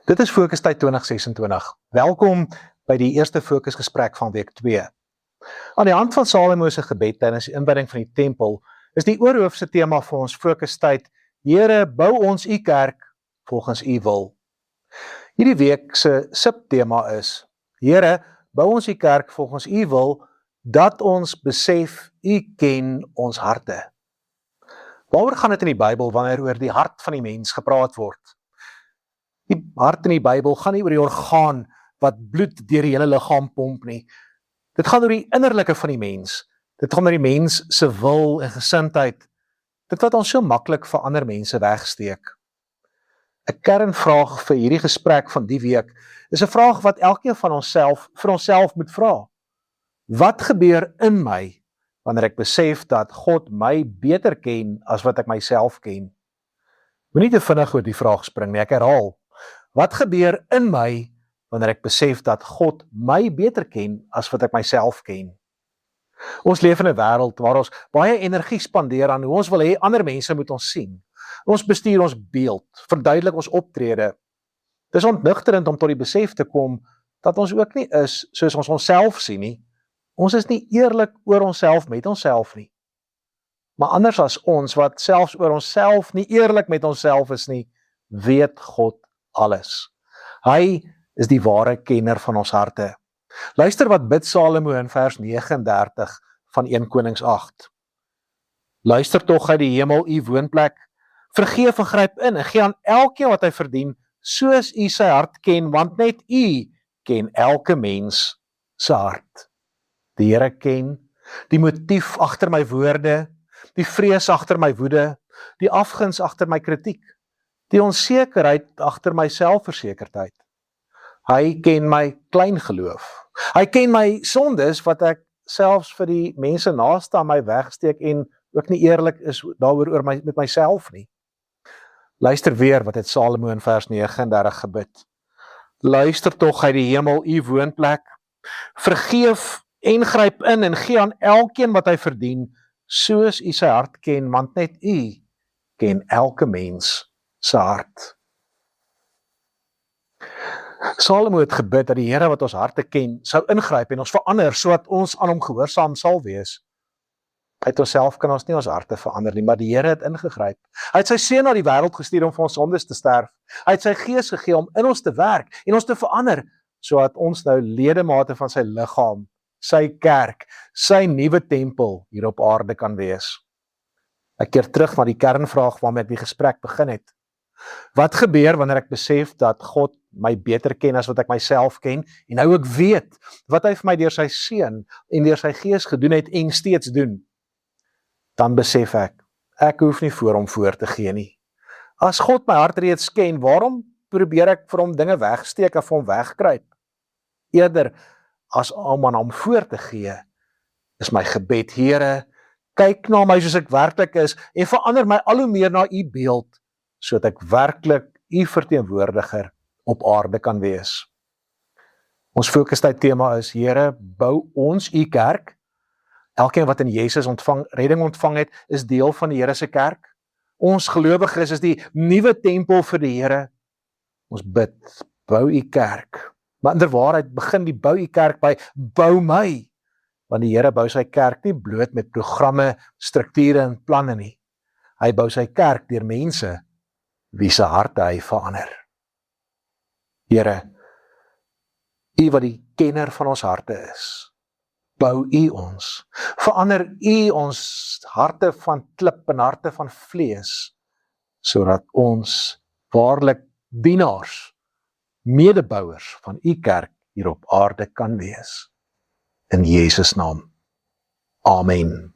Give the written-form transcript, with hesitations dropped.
Dit is Fokustyd 2026. Welkom by die eerste fokusgesprek van week 2. Aan die hand van Salomo se gebed tydens die inwijding van die tempel, is die oorhoofse tema vir ons Fokustyd: Here, bou ons u kerk volgens u wil. Hierdie week se subtema is: Here, bou ons u kerk volgens u wil, dat ons besef u ken ons harte. Waaroor gaan dit in die Bybel wanneer oor die hart van die mens gepraat word? Die hart in die Bybel gaan nie oor die orgaan wat bloed deur die hele liggaam pomp nie. Dit gaan oor die innerlike van die mens. Dit gaan oor die mens se wil en gesindheid. Dit wat ons so maklik vir ander mense wegsteek. 'n Kernvraag vir hierdie gesprek van die week is 'n vraag wat elkeen van onsself vir onsself moet vra. Wat gebeur in my wanneer ek besef dat God my beter ken as wat ek myself ken? Moenie te vinnig oor die vraag spring nie, ek herhaal. Wat gebeur in my wanneer ek besef dat God my beter ken as wat ek myself ken? Ons leef in 'n wêreld waar ons baie energie spandeer aan hoe ons wil hê ander mense moet ons sien. Ons bestuur ons beeld, verduidelik ons optrede. Dis ontnigterend om tot die besef te kom dat ons ook nie is soos ons onsself sien nie. Ons is nie eerlik oor onsself met onsself nie. Maar anders as ons wat selfs oor onsself nie eerlik met onsself is nie, weet God alles. Hy is die ware kenner van ons harte. Luister wat bid Salomo in vers 39 van 1 Konings 8. Luister tog uit die hemel u woonplek, vergeef en gryp in en gee aan elkeen wat hy verdien, soos u sy hart ken, want net u ken elke mens se hart. Die Here ken die motief agter my woorde, die vrees agter my woede, die afguns agter my kritiek, die onsekerheid agter my selfversekerdheid. Hy ken my klein geloof. Hy ken my sondes wat ek selfs vir die mense naaste aan my wegsteek en ook nie eerlik is daaroor met myself nie. Luister weer wat het Salomo in vers 39 gebid. Luister tog uit die hemel u woonplek, vergeef en gryp in en gee aan elkeen wat hy verdien, soos u sy hart ken, want net u ken elke mens se hart. Salomo het gebid dat die Here wat ons harte ken, sou ingryp en ons verander, sodat ons aan hom gehoorsaam sal wees. Uit onsself kan ons nie ons harte verander nie, maar die Here het ingegryp. Hy het sy seun na die wêreld gestuur om vir ons sondes te sterf. Hy het sy gees gegee om in ons te werk en ons te verander, sodat ons nou ledemate van sy liggaam, sy kerk, sy nuwe tempel hier op aarde kan wees. Ek keer terug na die kernvraag waarmee ek die gesprek begin het. Wat gebeur wanneer ek besef dat God my beter ken as wat ek myself ken, en nou ek weet wat hy vir my deur sy seun en deur sy gees gedoen het en steeds doen? Dan besef ek hoef nie voor hom voor te gee nie. As God my hart reeds ken, waarom probeer ek vir hom dinge wegsteek of hom wegkruip? Eerder as om aan hom voor te gee, is my gebed: Here, kyk na my soos ek werklik is en verander my al hoe meer na u beeld, sodat ek werklik u verteenwoordiger op aarde kan wees. Ons Fokustyd tema is: Here, bou ons u kerk. Elkeen wat in Jesus redding ontvang het, is deel van die Here se kerk. Ons gelowiges is die nuwe tempel vir die Here. Ons bid, bou u kerk. Maar inderwaarheid begin die bou u kerk by bou my. Want die Here bou sy kerk nie bloot met programme, strukture en planne nie. Hy bou sy kerk deur mense wie se harte hy verander. Here, u wat die kenner van ons harte is, bou u ons. Verander u ons harte van klip en harte van vlees, sodat ons waarlik dienaars, medebouers van u kerk hier op aarde kan wees. In Jesus naam. Amen.